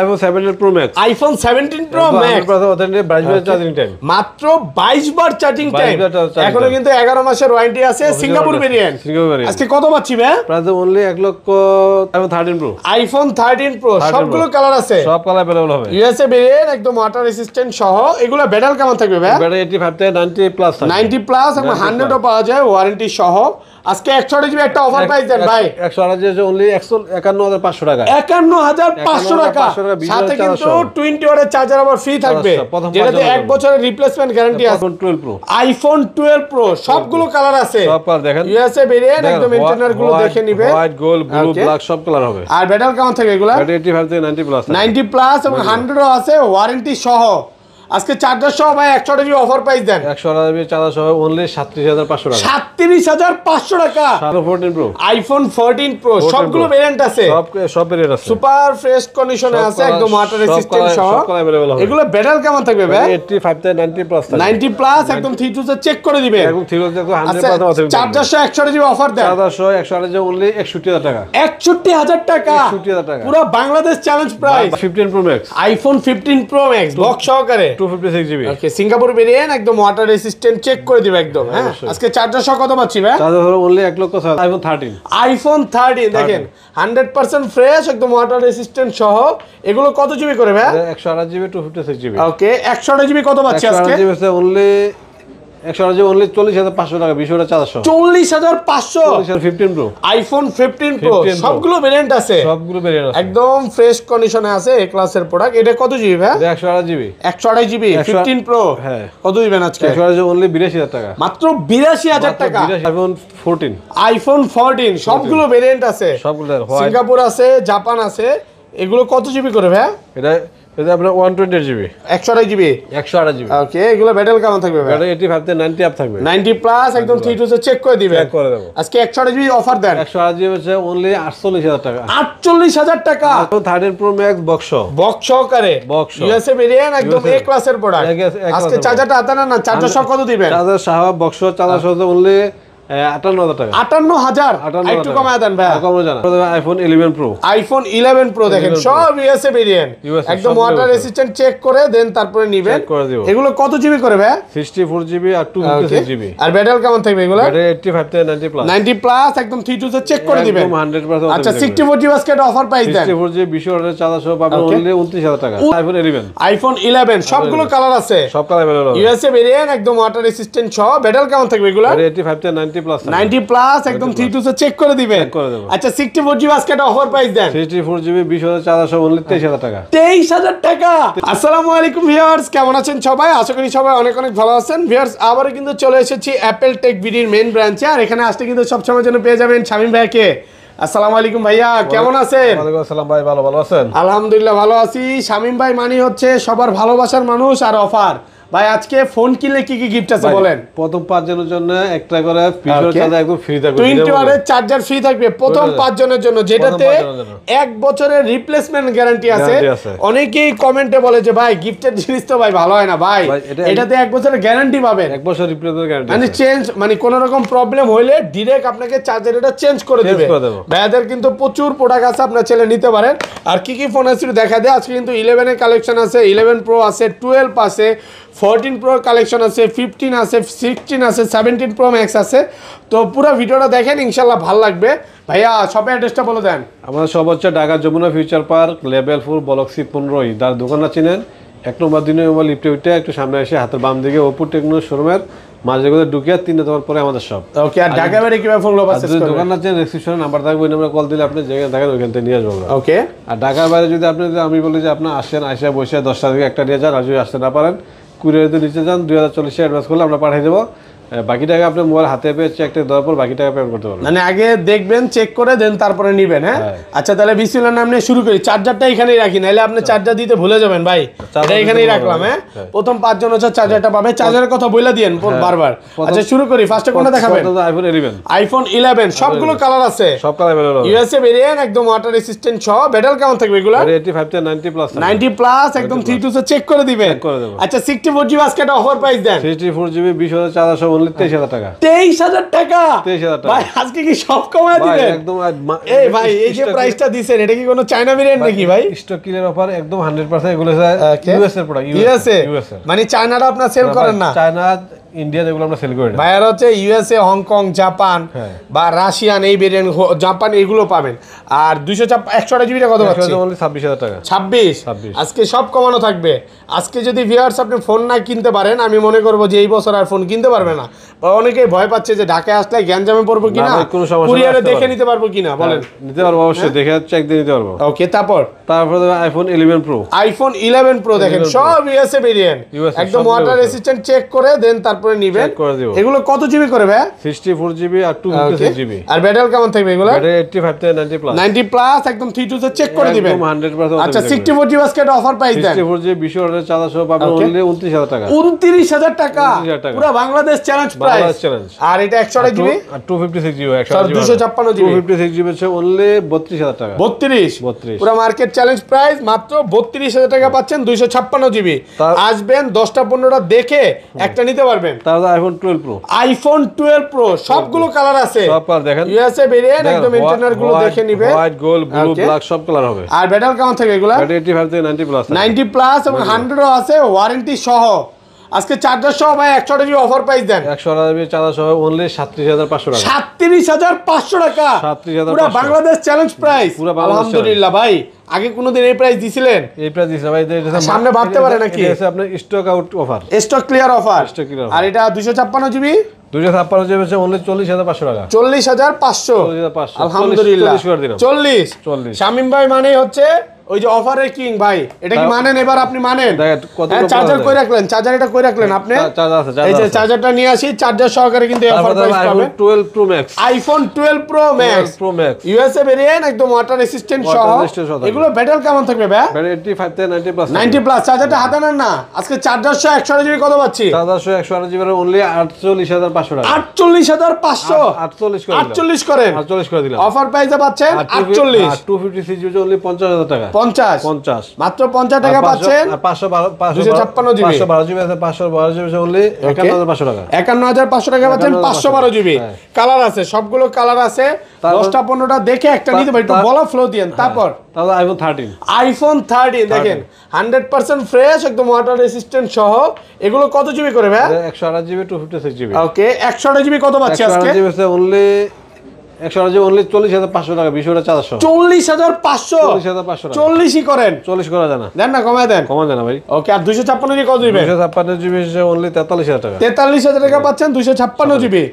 iPhone 17 Pro Max, iPhone 17 Pro Max charging time মাত্র 22 বার charging time. এখনো কিন্তু 11 মাসের ওয়ারেন্টি আছে। সিঙ্গাপুর ভেরিয়েন্ট আজকে কত পাচ্ছি ভাই? প্রাইস অনলি 1 লক্ষ। iPhone 13 Pro, iPhone 13 Pro সবগুলো কালার আছে, সব কালার अवेलेबल হবে। ইউএসএ ভেরিয়েন্ট একদম ওয়াটার রেসিস্ট্যান্ট সহ। এগুলো ব্যাটারি কেমন থাকবে ভাই? ব্যাটারি 85 থেকে 90 প্লাস থাকবে। 90 প্লাস এবং 100 ও পাওয়া যায় ওয়ারেন্টি সহ। আজকে 128 জিবি একটা অফার প্রাইস দেন ভাই। 128 যে অনলি 51500 টাকা। 51500 টাকা সাথে কিন্তু 20 ওয়াটের চার্জার আবার ফ্রি থাকবে, যেটাতে 1 বছরের রিপ্লেসমেন্ট গ্যারান্টি আছে। iPhone 12 Pro, iPhone 12 Pro সবগুলো কালার আছে, সব কালার দেখেন। ইউএসএ ভেরিয়েন্ট একদম ইন্টারনাল গুলো দেখে নিবে। হোয়াইট, গোল্ড, ব্লু, ব্ল্যাক সব কালার হবে। আর ব্যাটারি কেমন থাকবে এগুলা? ব্যাটারি 85 থেকে 90 প্লাস। 90 প্লাস এবং 100 ও আছে ওয়ারেন্টি সহ। আজকে চার্জার সহ ভাই 128 জিবি অফার প্রাইস দেন। 128 জিবি চার্জার সহ অনলি 37500 টাকা। 37500 টাকা। iPhone 14 Pro, iPhone 14 Pro সবগুলো ভেরিয়েন্ট আছে, সব ভেরিয়েন্ট আছে। সুপার ফ্রেশ কন্ডিশনে আছে, একদম ওয়াটার রেসিস্ট্যান্ট সহ। সব কালার अवेलेबल হবে। এগুলো ব্যাটারি কেমন থাকবে ভাই? 85 থেকে 90 প্লাস থাকবে। 90 প্লাস একদম 3 তে চেক করে দিবেন। একদম ঠিক আছে, 100% আছে। চার্জার সহ 128 জিবি অফার দেন। চার্জার সহ 128 যে অনলি 61000 টাকা। 61000 টাকা। 61000 টাকা। পুরো Bangladesh challenge price. 15 Pro Max, iPhone 15 Pro Max box সহকারে 256 জিবি। ওকে, সিঙ্গাপুর ভেরিয়েন্ট একদম ওয়াটার রেসিস্ট্যান্ট, চেক করে দিবে একদম। হ্যাঁ, আজকে চার্জার সহ কত পাচ্ছি ভাই? চার্জার হলো অনলি 1 লক্ষ। iPhone 13, iPhone 13 দেখেন 100% ফ্রেশ একদম ওয়াটার রেসিস্ট্যান্ট সহ। এগুলো কত জিবি করে ভাই? 128 জিবি 256 জিবি। ওকে, 128 জিবি কত পাচ্ছি আজকে? 128 জিবি অনলি 128 জিবি অনলি 40500 টাকা। 20 ওয়াটের চার্জার সহ 40500। 15 Pro, iPhone 15 Pro সবগুলো ভেরিয়েন্ট আছে, সবগুলো ভেরিয়েন্ট আছে, একদম ফ্রেশ কন্ডিশনে আছে, এ ক্লাসের প্রোডাক্ট। এটা কত জিবি ভাই? 128 জিবি। 128 GB 15 Pro। হ্যাঁ, কত দিবেন আজকে? 128 জিবি অনলি 82000 টাকা। মাত্র 82000 টাকা। iPhone 14, iPhone 14 সবগুলো ভেরিয়েন্ট আছে, সবগুলো সিঙ্গাপুর আছে, জাপান আছে। এগুলো কত জিবি করে ভাই? এটা আপনার 128 জিবি। 128 জিবি। 128 জিবি। ওকে, এগুলো ব্যাটারি কেমন থাকবে ভাই? ব্যাটারি 85 থেকে 90 আপ থাকবে। 90 প্লাস একদম 3 তে চেক করে দিবেন। চেক করে দেব। আজকে 128 জিবি অফার দেন। 128 জিবি হচ্ছে অনলি 48000 টাকা। 48000 টাকা। iPhone 13 Pro Max বক্স সহকারে, বক্স ইউএসএ ভেরিয়েন্ট একদম এ ক্লাসের প্রোডাক্ট। আজকে চার্জারটা আতানা না, চার্জার সহ কত দিবেন? চার্জার সহ বক্স চার্জার সহ অনলি 58000 টাকা। 58000 একটু কমায় দেন ভাই। কমানো জানা। iPhone 11 Pro, iPhone 11 Pro দেখেন সব ইউএসএ ভেরিয়েন্ট, একদম ওয়াটার রেসিস্ট্যান্ট, চেক করে দেন তারপরে নিবেন। এগুলো কত জিবি করে ভাই? 64 জিবি আর 256 জিবি। আর ব্যাটারি কেমন থাকবে এগুলো? ব্যাটারি 85 থেকে 90 প্লাস। 90 প্লাস একদম 3 তে চেক করে দিবেন। একদম 100%। আচ্ছা, 64 জিবি আজকে অফার প্রাইস দেন। 64 জিবি 20 ওয়াটের চার্জার সহ পাবেন অনলি 29000 টাকা। iPhone 11, iPhone 11 সবগুলো কালার আছে, সব কালার अवेलेबल। ইউএসএ ভেরিয়েন্ট একদম ওয়াটার রেসিস্ট্যান্ট সহ। ব্যাটারি কেমন থাকবে এগুলো? ব্যাটারি 85 থেকে 90 প্লাস। 90 প্লাস একদম 3 তে চেক করে দিবেন। আচ্ছা, 64 জিবি আজকে অফার প্রাইস দেন। 64 জিবি 20 ওয়াটের চার্জার সহ অনলি 23000 টাকা। 23000 টাকা। আসসালামু আলাইকুম ভিউয়ার্স, কেমন আছেন সবাই? আশা করি সবাই অনেক অনেক ভালো আছেন। ভিউয়ার্স, আবারও কিন্তু চলে এসেছি অ্যাপল টেক বিডির মেইন ব্রাঞ্চে। আর এখানে আসতে কিন্তু সবসময়ের জন্য পেয়ে যাবেন শামীম ভাইকে। আসসালামু আলাইকুম ভাইয়া, কেমন আছেন? ওয়ালাইকুম আসসালাম ভাই, ভালো আছেন? আলহামদুলিল্লাহ ভালো আছি। শামীম ভাই মানে হচ্ছে সবার ভালোবাসার মানুষ। আর অফার ভাই, আজকে ফোন কিনলে কি কি গিফট আছে বলেন? প্রথম 5 জনের জন্য একটা করে পিছনের চার্জার একদম ফ্রি থাকবে। 20 ওয়াটের চার্জার ফ্রি থাকবে প্রথম 5 জনের জন্য, যেটাতে 1 বছরের রিপ্লেসমেন্ট গ্যারান্টি আছে। অনেকেই কমেন্টে বলে যে ভাই গিফটের জিনিস তো ভাই ভালো হয় না ভাই, এটাতে 1 বছরের গ্যারান্টি পাবেন। 1 বছর রিপ্লেসমেন্ট গ্যারান্টি মানে চেঞ্জ, মানে কোন রকম প্রবলেম হইলে ডাইরেক্ট আপনাকে চার্জার এটা চেঞ্জ করে দিবে। ভাইয়াদের কিন্তু প্রচুর প্রোডাক্ট আছে, আপনারা চাইলে নিতে পারেন। আর কি কি ফোন আছে দেখা দেয়। আজকে কিন্তু 11 এর কালেকশন আছে, 11 Pro আছে, 12 আছে, 14 Pro কালেকশন আছে, 15 আছে, 16 আছে, 17 Pro Max আছে। তো পুরো ভিডিওটা দেখেন, ইনশাআল্লাহ ভালো লাগবে। ভাইয়া শপের অ্যাড্রেসটা বলে দেন। আমাদের সব হচ্ছে Dhaka Jamuna Future Park, level 4, block C 15। যার দোকানটা চিনেন 1 নম্বর 2 নম্বর লিফটে উঠে একটু সামনে এসে হাতের বাম দিকে ওপো টেকনো শোরুমের মাঝে করে ঢুকে 3 নম্বর পরে আমাদের সব। ওকে, আর ঢাকা বাইরে কিভাবে ফোন পাচ্ছেন? যদি দোকান আছে রেজিস্ট্রেশন নাম্বার থাকবে, ওই নম্বরে কল দিলে আপনি যেখানে থাকেন ওইখান থেকে নিয়ে আসবো। ওকে, আর ঢাকার বাইরে যদি আপনি, আমি বলি যে আপনি আসেন, আসে বসে 10টা থেকে একটা নিয়ে যান। আর যদি আসতে না পারেন কুরিয়ারে নিচে যান, 2040 অ্যাডভান্স করলে আমরা পাঠিয়ে দেবো। বাকি টাকা আপনি মোবাইল হাতে পেয়ে চেকটা দেওয়ার পর বাকি টাকা পেমেন্ট করতে পারবেন। মানে আগে দেখবেন, চেক করে দেন, তারপরে নেবেন। হ্যাঁ, আচ্ছা তাহলে বিসমিল্লাহর নাম নিয়ে শুরু করি। চার্জারটা এখানেই রাখি, নাহলে আপনি চার্জার দিতে ভুলে যাবেন ভাই। এটা এখানেই রাখলাম। হ্যাঁ, প্রথম 5 জন হচ্ছে চার্জারটা পাবে। চার্জারের কথা বলে দিয়েন বারবার। আচ্ছা শুরু করি, ফার্স্টে কোনটা দেখাবেন? iPhone 11। iPhone 11 সবগুলো কালার আছে, সব কালার अवेलेबल। ইউএসএ ভেরিয়েন্ট একদম ওয়াটার রেসিস্ট্যান্ট সহ। ব্যাটারি কেমন থাকবে এগুলো? 85 থেকে 90 প্লাস। 90 প্লাস একদম 3 তে চেক করে দিবেন। আচ্ছা, 64 জিবি আজকে একটা অফার প্রাইস দেন। 64 জিবি 20 ওয়াটের চার্জার সহ অনলি 23000 টাকা। 23000 টাকা 23000 টাকা ভাই, আজকে কি সব কমায় ভাই দিবেন একদম। এই ভাই এই যে প্রাইসটা দিছেন এটা কি কোনো চায়না ভেরিয়েন্ট নাকি ভাই? স্টক ক্লিয়ার অফার একদম 100%। এগুলো ইউএস এর প্রোডাক্ট। ইউএসএ মানে চায়নাটা আপনারা সেল করেন না? চায়না ইন্ডিয়ান এগুলো আমরা সেল করি না। ভাইয়ার হচ্ছে ইউএসএ, হংকং, জাপান বা রাশিয়ান এই ভেরিয়েন্ট, জাপান এগুলো পাবেন। আর 128 জিবিটা কত পাচ্ছেন? অনলি 26000 টাকা। 26। আজকে সব কমানো থাকবে। আজকে যদি ভিউয়ার্স আপনি ফোন না কিনতে পারেন, আমি মনে করব যে এই বছর আর ফোন কিনতে পারবে না। বা অনেকেই ভয় পাচ্ছে যে ঢাকায় আসলে গ্যাঞ্জামে পড়বো কিনা, কুরিয়ারে দেখে নিতে পারবো কিনা, বলেন। নিতে পারবো অবশ্যই, দেখে চেক দিয়ে নিতে পারবো। ওকে, তারপরে আইফোন 11 প্রো। আইফোন 11 প্রো দেখেন সব ইউএসএ ভেরিয়েন্ট, একদম ওয়াটার রেসিস্ট্যান্ট চেক করে দেন তারপরে নিবেন। এগুলো কত জিবি করে ভাই? 64 জিবি আর 256 জিবি। আর ব্যাটারি কেমন থাকবে এগুলো? ব্যাটারি 85 থেকে 90 প্লাস। 90 প্লাস একদম 3 এ চেক করে দিবেন। 100%। আচ্ছা 64 জিবি আজকে অফার প্রাইস দেন। 64 জিবি 20 অর্ডার চার্জ সহ পাবেন অনলি 29000 টাকা। 29000 টাকা পুরো বাংলাদেশ চ্যালেঞ্জ প্রাইস। আর এটা 128 জিবি আর 256 জিবি। 256 জিবি 256 জিবি হচ্ছে অনলি 32000 টাকা। 32 পুরো মার্কেট চ্যালেঞ্জ প্রাইস মাত্র 32000 টাকা পাচ্ছেন 256 জিবি। আসবেন 10টা 15টা দেখে একটা নিতে পারবেন। তারপর আইফোন 12 প্রো। আইফোন 12 প্রো সবগুলো কালার আছে, সব কালার দেখেন। ইউএসএ ভেরিয়েন্ট একদম ইন্টারনাল গুলো দেখে নেবেন। হোয়াইট, গোল্ড, ব্লু, ব্ল্যাক সব কালার হবে। আর ব্যাটারি কেমন থাকে এগুলা? ব্যাটারি 85 থেকে 90 প্লাস। 90 প্লাস এবং 100 ও আছে ওয়ারেন্টি সহ। আজকে চার্জার সহ ভাই 100 জিবি অফার প্রাইস দেন। 100 জিবি চার্জার সহ অনলি 37500 টাকা। 37500 টাকা 37500 পুরো বাংলাদেশ চ্যালেঞ্জ প্রাইস। আলহামদুলিল্লাহ ভাই, আগে কোনোদিন এই প্রাইস দিছিলেন? এই প্রাইস দিছে ভাই, সামনে বাড়তে পারে নাকি? এটা আপনার stock out offer, stock clear offer. আর এটা 256 জিবি 256 জিবি হচ্ছে অনলি 40500 টাকা। 40500 আলহামদুলিল্লাহ। 40 শামিম ভাই মানে হচ্ছে ওই যে অফারের কিং ভাই, এটা কি মানেন? এবার আপনি মানেন? চার্জার কই রাখলেন? চার্জার এটা কই রাখলেন আপনি? চার্জার আছে, এই যে চার্জারটা নিয়ে আসি, চার্জার সহকারে কিন্তু অফার প্রাইস পাবেন। 12 pro max. IPhone 12 pro max USA variant একদম ওয়াটার রেসিস্ট্যান্ট সহ। এগুলো ব্যাটারি কেমন থাকবে ভাই? ব্যাটারি 85 থেকে 90 প্লাস। 90 প্লাস। চার্জারটা হাতে নেন না। আজকে চার্জার সহ 100 জিবি কত পাচ্ছি? চার্জার সহ 100 জিবি অনলি 48500 টাকা। 48500 48 করেন। 48 করে দিলাম। অফার প্রাইসে পাচ্ছেন 48। আর 256 জিবি অনলি 50000 টাকা। 50 মাত্র 50 টাকা পাচ্ছেন। আর 556 জিবি 512 জিবি আছে। 512 জিবি অনলি 51500 টাকা। 51500 টাকা পাচ্ছেন 512 জিবি। কালার আছে, সবগুলো কালার আছে। 10টা 15টা দেখে একটা নিতে পারি, একটু বলা ফ্লো দিয়েন। তারপর আইফোন 13 দেখেন 100% ফ্রেশ একদম ওয়াটার রেসিস্ট্যান্ট সহ। এগুলো কত জিবি করে ভাই? 128 জিবি 256 জিবি। ওকে 128 জিবি কত পাচ্ছি আজকে? 128 জিবি অনলি 128 জিবি অনলি 40500 টাকা। 20 টাকা চার্জ সহ 40500 40ই করেন। 40 করা যায় না, দেন না, কমায় দেন। কমা যায় না ভাই। ওকে আর 256 জিবি কত দিবেন? 256 জিবি অনলি 43000 টাকা। 43000 টাকা পাচ্ছেন 256 জিবি।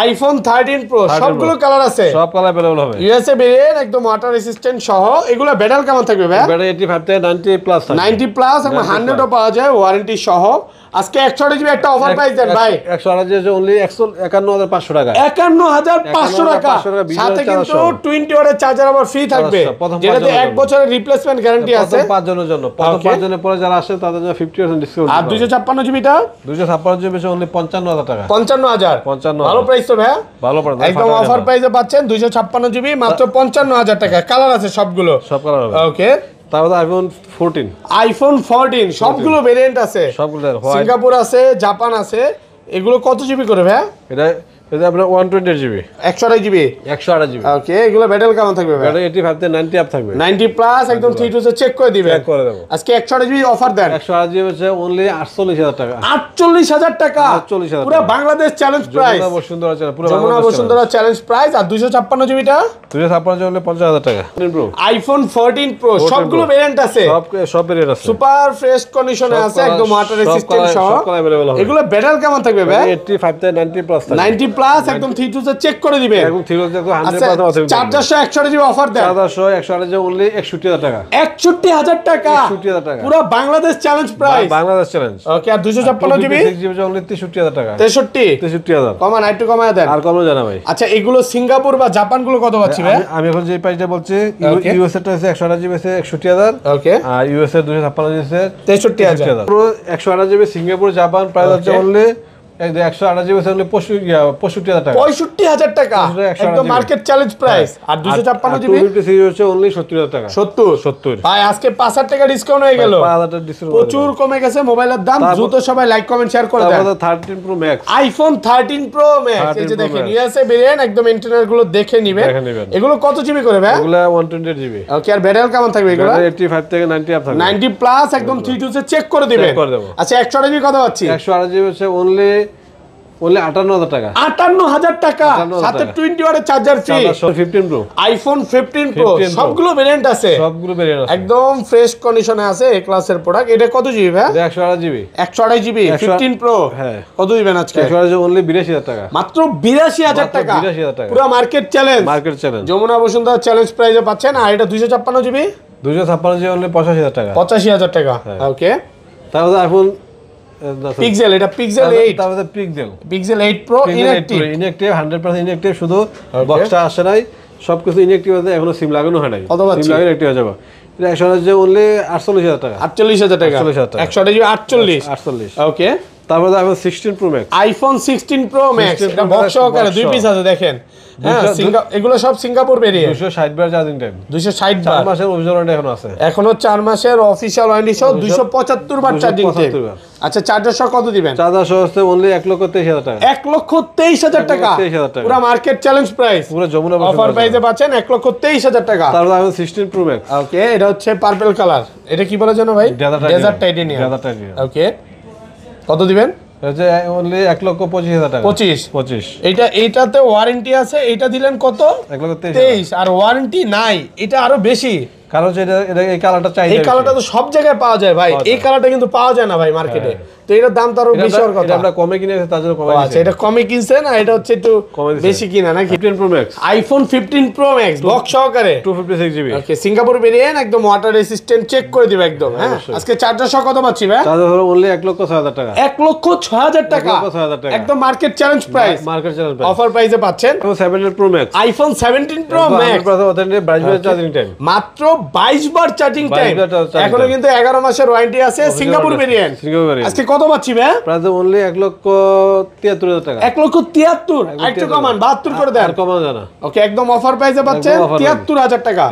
আইফোন 13 প্রো সবগুলো কালার আছে, সব কালার अवेलेबल হবে। ইউএসএ ভেরিয়েন্ট একদম ওয়াটার রেসিস্ট্যান্ট সহ। এগুলো ব্যাটারি কেমন থাকবে ভাই? ব্যাটারি 85 থেকে 90 প্লাস। 90 প্লাস এবং 100 ও পাওয়া যায় ওয়ারেন্টি সহ। আজকে 128 জিবি একটা অফার প্রাইস দেন ভাই। 128 জিবি অনলি 51500 টাকা। 51500 টাকা। সাথে কিন্তু 20 ওয়াটের চার্জার আবার ফ্রি থাকবে, যেটাতে 1 বছরের রিপ্লেসমেন্ট গ্যারান্টি আছে। প্রথম 5 জনের জন্য, প্রথম 5 জনের পরে যারা আসে তাদের জন্য 50% ডিসকাউন্ট। আর 256 জিবিটা 256 জিবি অনলি 55000 টাকা। 55000 ভালো প্রাইস তো ভাই, ভালো প্রাইস একদম অফার প্রাইসে পাচ্ছেন 256 জিবি মাত্র 55000 টাকা। কালার আছে সবগুলো, সব কালার হবে। ওকে তারপর আইফোন 14 সবগুলো ভেরিয়েন্ট আছে, সবগুলো সিঙ্গাপুর আছে, জাপান আছে। এগুলো কত জিবি করে ভাই? এটা আপনার 128 জিবি 128 জিবি 128 জিবি। ওকে এগুলো ব্যাটারি কেমন থাকবে ভাই? ব্যাটারি 85 থেকে 90 আপ থাকবে। 90 প্লাস একদম 3 এ চেক করে দিবেন। চেক করে দেব। আজকে 128 জিবি অফার দেন। 128 জিবি হচ্ছে অনলি 48000 টাকা। 48000 টাকা 48000 পুরো Bangladesh challenge price. Jamuna Bashundhara challenge, পুরো যমুনা বসুন্ধরা চ্যালেঞ্জ প্রাইস। আর 256 জিবিটা 256 জিবি হলে 50000 টাকা। আইফোন 14 প্রো সবগুলো ভেরিয়েন্ট আছে, সব ভেরিয়েন্ট আছে, সুপার ফ্রেশ কন্ডিশনে আছে, একদম ওয়াটার রেসিস্ট্যান্ট সহ। সব কালার अवेलेबल হবে। এগুলো ব্যাটারি কেমন থাকবে ভাই? 85 থেকে 90 প্লাস থাকবে। 90 প্লাস একদম 3 চেক করে দিবেন। একদম 100% আছে। চার্জার সহ 128 জিবি অফার দেন। চার্জার সহ 128 জিবি অনলি 61000 টাকা। 61000 টাকা 61000 টাকা পুরো Bangladesh challenge price. Bangladesh challenge. Okay আর 256 জিবি 6 জিবি অনলি 63000 টাকা। 63000 কমান একটু কমায় দেন। আর কমও জানা ভাই। আচ্ছা এগুলো সিঙ্গাপুর বা জাপান গুলো কত পাচ্ছি ভাই? আমি এখন যে প্রাইসটা বলছি, ইউএস এর টা আছে 128 জিবি আছে 61000। ওকে আর ইউএস এর 256 জিবি আছে 63000। পুরো 128 জিবি সিঙ্গাপুর জাপান প্রাইস হচ্ছে অনলি 128 জিবি হলে 65,000 টাকা। 65,000 টাকা, একদম মার্কেট চ্যালেঞ্জ প্রাইস। আর 256 জিবি 256 হচ্ছে অনলি 70,000 টাকা। 70 ভাই, আজকে 5,000 টাকা ডিসকাউন্ট হয়ে গেল, 5,000 টাকা ডিসকাউন্ট, প্রচুর কমে গেছে মোবাইলের দাম। দ্রুত সবাই লাইক কমেন্ট শেয়ার করে দেন। তারপর 13 pro max, iPhone 13 pro max, এই যে দেখেন ইউএসএ ভেরিয়েন্ট, একদম ইন্টারনাল গুলো দেখে নেবেন। এগুলো কত জিবি করে ভাই? এগুলো 128 জিবি। ওকে, আর ব্যাটারি কেমন থাকবে এগুলো? 85 থেকে 90 আপ থাকবে। 90 প্লাস, একদম 3 2 চেক করে দিবেন। আচ্ছা, 128 জিবি কত পাচ্ছি? 128 জিবি হচ্ছে অনলি 58,000 টাকা। 58,000 টাকা, সাথে 20 ওয়াটের charger free. 15 pro, iPhone 15 pro, সবগুলো ভেরিয়েন্ট আছে, সবগুলো ভেরিয়েন্ট আছে, একদম ফ্রেশ কন্ডিশনে আছে, এ ক্লাসের প্রোডাক্ট। এটা কত জিবি ভাই? 128 জিবি। 128 GB 15 pro. হ্যাঁ, কত দিবেন আজকে? 128 অনলি 82,000 টাকা, মাত্র 82,000 টাকা। 82,000 টাকা, পুরো market challenge, market challenge. Jamuna Bashundhara challenge প্রাইসে পাচ্ছেন। আর এটা 256 জিবি 256 জিবি অনলি 85,000 টাকা। 85,000 টাকা। ওকে, তারপর আইফোন পিক্সেল, এটা পিক্সেল 8, তারপর পিক্সেল 8 প্রো ইনঅ্যাক্টিভ। 100% ইনঅ্যাক্টিভ, শুধু বক্সটা আসে নাই, সবকিছু ইনঅ্যাক্টিভ আছে, এখনো সিম লাগানো হয় নাই। কত পাচ্ছি? সিম লাগানো অ্যাক্টিভ হয়ে যাবে। এটা 128 যে অনলি 48,000 টাকা। 48,000 টাকা, 48,000 টাকা। 128 জিবি 48। ওকে, তারপরে iPhone 16 pro max, iPhone 16 pro max, এটা বক্স সহকারে 2 পিস আছে দেখেন। হ্যাঁ, এগুলো সব সিঙ্গাপুর ভেরিয়েন্ট। 260 বার চার্জিং টাইম, 260 4 বার, মাসের অফিসিয়াল ওয়ারেন্টি এখনো আছে, এখনো 4 মাসের অফিশিয়াল ওয়ারেন্টি সহ 275 বার চার্জিং টাইম। আচ্ছা, চার্জার সহ কত দিবেন? চার্জার সহ হচ্ছে অনলি 1,23,000 টাকা। 1,23,000 টাকা, 23,000 টাকা, পুরো মার্কেট চ্যালেঞ্জ প্রাইস। পুরো যমুনা অফার প্রাইসে পাচ্ছেন 1,23,000 টাকা। তারপর আইফোন 16 প্রো ম্যাক্স। ওকে, এটা হচ্ছে পার্পল কালার, এটা কি বলে জানো ভাই? Dessert titanium. ওকে, কত দিবেন? হচ্ছে অনলি 1,25,000 টাকা। 25। এইটাতে ওয়ারেন্টি আছে, এটা দিলেন কত? 1,23,000। আর ওয়ারেন্টি নাই, এটা আরো বেশি। কারণ এটা এই কালারটা চাই, এই কালারটা তো সব জায়গায় পাওয়া যায় ভাই, এই কালারটা কিন্তু পাওয়া যায় না ভাই মার্কেটে। তো এটার দাম তো আরো বেশি হওয়ার কথা। আমরা কমে কিনেছি, তার জন্য কমে। আচ্ছা, এটা কমে কিনছেন, আর এটা হচ্ছে একটু বেশি কিনা নাকি? 15 pro max, iPhone 15 pro max box সহকারে 256 জিবি। ওকে, সিঙ্গাপুর ভেরিয়েন্ট, একদম ওয়াটার রেসিস্ট্যান্ট, চেক করে দিবে একদম। হ্যাঁ, আজকে চার্জার সহ কত পাচ্ছি ভাই? চার্জার হলো অনলি 1,06,000 টাকা। 1,06,000 টাকা, 1,06,000 টাকা, একদম market challenge price. Market challenge price. Offer প্রাইসে পাচ্ছেন iPhone 17 pro max, iPhone 17 pro max, 22 বার চার্জিং টাইম, মাত্র 22 বার চার্জিং টাইম। এখনো কিন্তু 11 মাসের ওয়ারেন্টি আছে, সিঙ্গাপুর ভেরিয়েন্ট। আজকে কত পাচ্ছি ভাই? প্রাইস অনলি 1,73,000 টাকা। 1,73,000, একটু কমান 72 করে দেন। আর কমানো যায় না। ওকে, একদম অফার প্রাইসে পাচ্ছেন 73,000 টাকা।